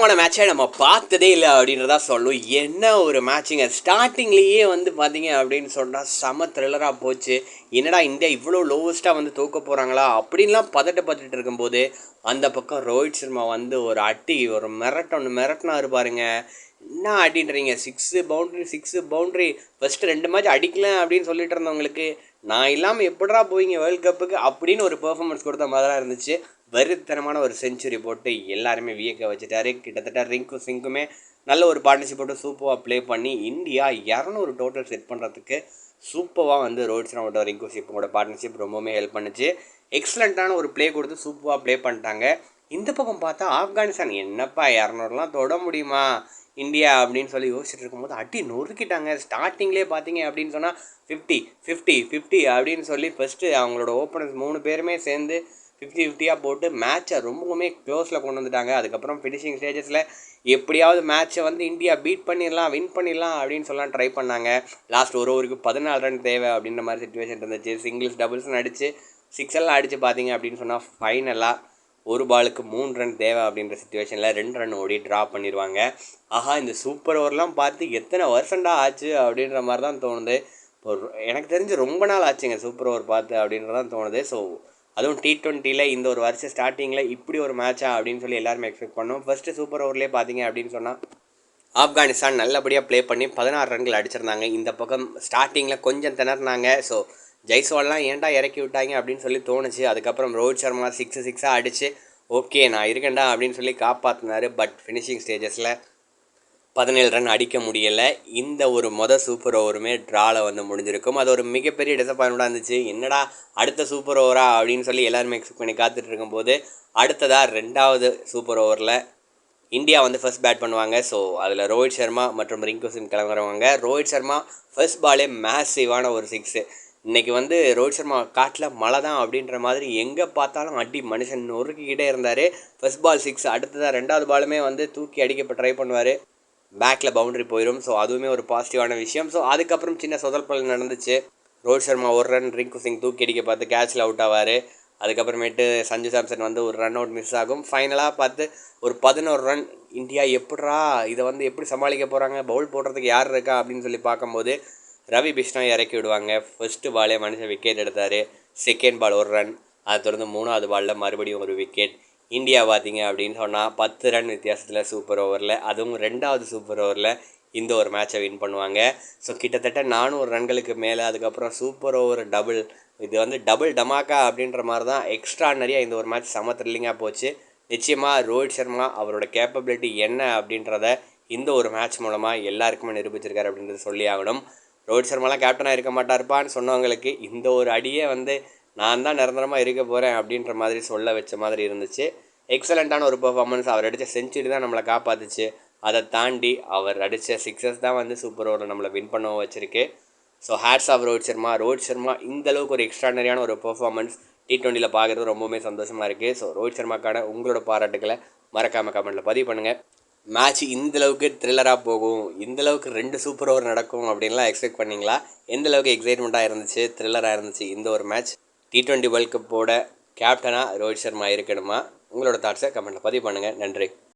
தரமான மேட்சை நம்ம பார்த்ததே இல்லை அப்படின்றதா சொல்லும். என்ன ஒரு மேட்சுங்க! ஸ்டார்டிங்லேயே வந்து பார்த்தீங்க அப்படின்னு சொன்னால் செம த்ரில்லராக போச்சு. என்னடா இந்தியா இவ்வளோ லோவஸ்ட்டாக வந்து தூக்க போகிறாங்களா அப்படின்லாம் பதட்டப்பட்டுட்டு இருக்கும்போது, அந்த பக்கம் ரோஹித் சர்மா வந்து ஒரு அடி, ஒரு மிரட்டினாரு பாருங்க. என்ன அடின்றீங்க? சிக்ஸு பவுண்ட்ரி ஃபஸ்ட்டு 2 மேட்ச் அடிக்கல அப்படின்னு சொல்லிட்டு இருந்தவங்களுக்கு, நான் இல்லாமல் எப்படிடா போவீங்க வேர்ல்டு கப்புக்கு அப்படின்னு ஒரு பெர்ஃபார்மன்ஸ் கொடுத்த மாதிரி தான் இருந்துச்சு. வெறித்தனமான ஒரு செஞ்சுரி போட்டு எல்லாருமே வியக்க வச்சுட்டாரு. கிட்டத்தட்ட ரிங்கு சிங்குமே நல்ல ஒரு பார்ட்னர்ஷிப் போட்டு சூப்பராக ப்ளே பண்ணி இந்தியா 200 டோட்டல் செட் பண்ணுறதுக்கு சூப்பராக வந்து ரோஹித் சர்மாவோட ரிங்கு சிங்கோட பார்ட்னர்ஷிப் ரொம்பவுமே ஹெல்ப் பண்ணுச்சு. எக்ஸலண்ட்டான ஒரு ப்ளே கொடுத்து சூப்பராக ப்ளே பண்ணிட்டாங்க. இந்த பக்கம் பார்த்தா ஆப்கானிஸ்தான் என்னப்பா 200லாம் தொட முடியுமா இந்தியா அப்படின்னு சொல்லி யோசிச்சுட்டு இருக்கும்போது அடி நொறுக்கிட்டாங்க. ஸ்டார்டிங்லேயே பார்த்தீங்க அப்படின்னு சொன்னால் 50 50 50 அப்படின்னு சொல்லி ஃபஸ்ட்டு அவங்களோட ஓப்பனர்ஸ் 3 பேருமே சேர்ந்து 50-50 போட்டு மேட்சை ரொம்பவுமே க்ளோஸில் கொண்டு வந்துட்டாங்க. அதுக்கப்புறம் ஃபினிஷிங் ஸ்டேஜஸில் எப்படியாவது மேட்சை வந்து இந்தியா பீட் பண்ணிடலாம், வின் பண்ணிடலாம் அப்படின்னு சொல்லலாம் ட்ரை பண்ணாங்க. லாஸ்ட் ஒரு ஓவருக்கு 14 ரன் தேவை அப்படின்ற மாதிரி சுச்சுவேஷன் இருந்துச்சு. சிங்கிள்ஸ் டபுள்ஸ்னு அடித்து 6 எல்லாம் அடித்து பார்த்தீங்க அப்படின்னு சொன்னால் ஃபைனலாக ஒரு பாலுக்கு 3 ரன் தேவை அப்படின்ற சுச்சுவேஷனில் 2 ரன் ஓடி ட்ரா பண்ணிடுவாங்க. ஆஹா, இந்த சூப்பர் ஓவர்லாம் பார்த்து எத்தனை வருஷம்டா ஆச்சு அப்படின்ற மாதிரி தான் தோணுது. எனக்கு தெரிஞ்சு ரொம்ப நாள் ஆச்சுங்க சூப்பர் ஓவர் பார்த்து அப்படின்றதான் தோணுது. ஸோ அதுவும் T20யில் இந்த ஒரு வருஷம் ஸ்டார்டிங்கில் இப்படி ஒரு மேட்சா அப்படின்னு சொல்லி எல்லாருமே எக்ஸ்பெக்ட் பண்ணோம். ஃபஸ்ட்டு சூப்பர் ஓவர்லேயே பார்த்தீங்க அப்படின்னு சொன்னால் ஆப்கானிஸ்தான் நல்லபடியாக ப்ளே பண்ணி 16 ரன்கள் அடிச்சிருந்தாங்க. இந்த பக்கம் ஸ்டார்டிங்கில் கொஞ்சம் திணறினாங்க. ஸோ ஜெய்ஸ்வால்லாம் ஏன்டா இறக்கி விட்டாங்க அப்படின்னு சொல்லி தோணுச்சு. அதுக்கப்புறம் ரோஹித் சர்மா சிக்ஸாக அடித்து ஓகே நான் இருக்கேன்டா அப்படின்னு சொல்லி காப்பாற்றினார். பட் ஃபினிஷிங் ஸ்டேஜஸில் 17 ரன் அடிக்க முடியலை. இந்த ஒரு சூப்பர் ஓவருமே ட்ராவில் வந்து முடிஞ்சிருக்கும். அது ஒரு மிகப்பெரிய டிசப்பாயின்மெண்ட்டாக இருந்துச்சு. என்னடா அடுத்த சூப்பர் ஓவரா அப்படின்னு சொல்லி எல்லாருமே எக்ஸ்பெக்ட் பண்ணி காத்துட்டு இருக்கும்போது அடுத்ததாக 2வது சூப்பர் ஓவரில் இந்தியா வந்து ஃபர்ஸ்ட் பேட் பண்ணுவாங்க. ஸோ அதில் ரோஹித் சர்மா மற்றும் ரிங்கு சிங் கிளம்புறவங்க. ரோஹித் சர்மா ஃபர்ஸ்ட் பாலே மேசிவான ஒரு 6. இன்றைக்கி வந்து ரோஹித் சர்மா காட்டில் மழை தான் அப்படின்ற மாதிரி எங்கே பார்த்தாலும் அடி மனுஷன் நொறுக்கிக்கிட்டே இருந்தார். ஃபர்ஸ்ட் பால் 6, அடுத்ததாக 2வது பாலுமே வந்து தூக்கி அடிக்க ட்ரை பண்ணுவார். பேக்கில் பவுண்ட்ரி போயிடும். ஸோ அதுவுமே ஒரு பாசிட்டிவான விஷயம். ஸோ அதுக்கப்புறம் சின்ன சொதப்பல் நடந்துச்சு. ரோஹித் சர்மா ஒரு ரன், ரிங்கு சிங் தூக்கி அடிக்க பார்த்து கேட்சில் அவுட் ஆவார். அதுக்கப்புறமேட்டு சஞ்சு சாம்சன் வந்து ஒரு ரன் அவுட் மிஸ் ஆகும். ஃபைனலாக பார்த்து ஒரு 11 ரன். இந்தியா எப்படா இதை வந்து எப்படி சமாளிக்க போகிறாங்க, பவுல் போடுறதுக்கு யார் இருக்கா அப்படின்னு சொல்லி பார்க்கும்போது ரவி பிஷ்ணா இறக்கி விடுவாங்க. ஃபர்ஸ்ட்டு பாலே மனுஷன் விக்கெட் எடுத்தார். செகண்ட் பால் ஒரு ரன். அதை தொடர்ந்து 3வது பாலில் மறுபடியும் ஒரு விக்கெட். இந்தியா பார்த்தீங்க அப்படின்னு சொன்னால் 10 ரன் வித்தியாசத்தில் சூப்பர் ஓவரில், அதுவும் 2வது சூப்பர் ஓவரில் இந்த ஒரு மேட்சை வின் பண்ணுவாங்க. ஸோ கிட்டத்தட்ட 400 ரன்களுக்கு மேலே. அதுக்கப்புறம் சூப்பர் ஓவர் டபுள், இது வந்து டபுள் டமாக்கா அப்படின்ற மாதிரி தான் எக்ஸ்ட்ரானரியாக இந்த ஒரு மேட்ச் செம த்ரில்லிங்காக போச்சு. நிச்சயமாக ரோஹித் சர்மா அவரோட கேப்பபிலிட்டி என்ன அப்படின்றத இந்த ஒரு மேட்ச் மூலமாக எல்லாருக்குமே நிரூபிச்சிருக்காரு அப்படின்றது சொல்லி ஆகணும். ரோஹித் சர்மாலாம் கேப்டனாக இருக்க மாட்டார்ப்பான்னு சொன்னவங்களுக்கு இந்த ஒரு அடியே வந்து நான் தான் நிரந்தரமாக இருக்க போகிறேன் அப்படின்ற மாதிரி சொல்ல வச்ச மாதிரி இருந்துச்சு. எக்ஸலண்ட்டான ஒரு பெர்ஃபார்மன்ஸ். அவர் அடித்த செஞ்சுரி தான் நம்மளை காப்பாற்றுச்சு. அதை தாண்டி அவர் அடித்த சிக்ஸஸ் தான் வந்து சூப்பர் ஓவரில் நம்மளை வின் பண்ண வச்சுருக்கு. So hats off Rohit Sharma. Rohit Sharma இந்தளவுக்கு ஒரு எக்ஸ்ட்ரானரியான ஒரு பெர்ஃபார்மன்ஸ் T20யில் பார்க்குறது ரொம்பவுமே சந்தோஷமாக இருக்குது. ஸோ ரோஹித் சர்மாக்கான உங்களோட பாராட்டுக்களை மறக்காமல் கமெண்ட்டில் பதிவு பண்ணுங்கள். மேட்ச் இந்தளவுக்கு த்ரில்லராக போகும், இந்தளவுக்கு 2 சூப்பர் ஓவர் நடக்கும் அப்படின்லாம் எக்ஸ்பெக்ட் பண்ணிங்களா? எந்தளவுக்கு எக்ஸைட்மெண்ட்டாக இருந்துச்சு, த்ரில்லராக இருந்துச்சு இந்த ஒரு மேட்ச்? T20 வேர்ல்ட் கப்போட கேப்டனாக ரோஹித் சர்மா இருக்கணுமா? உங்களோட தாட்ஸை கமெண்ட்டில் பதிவு பண்ணுங்கள். நன்றி.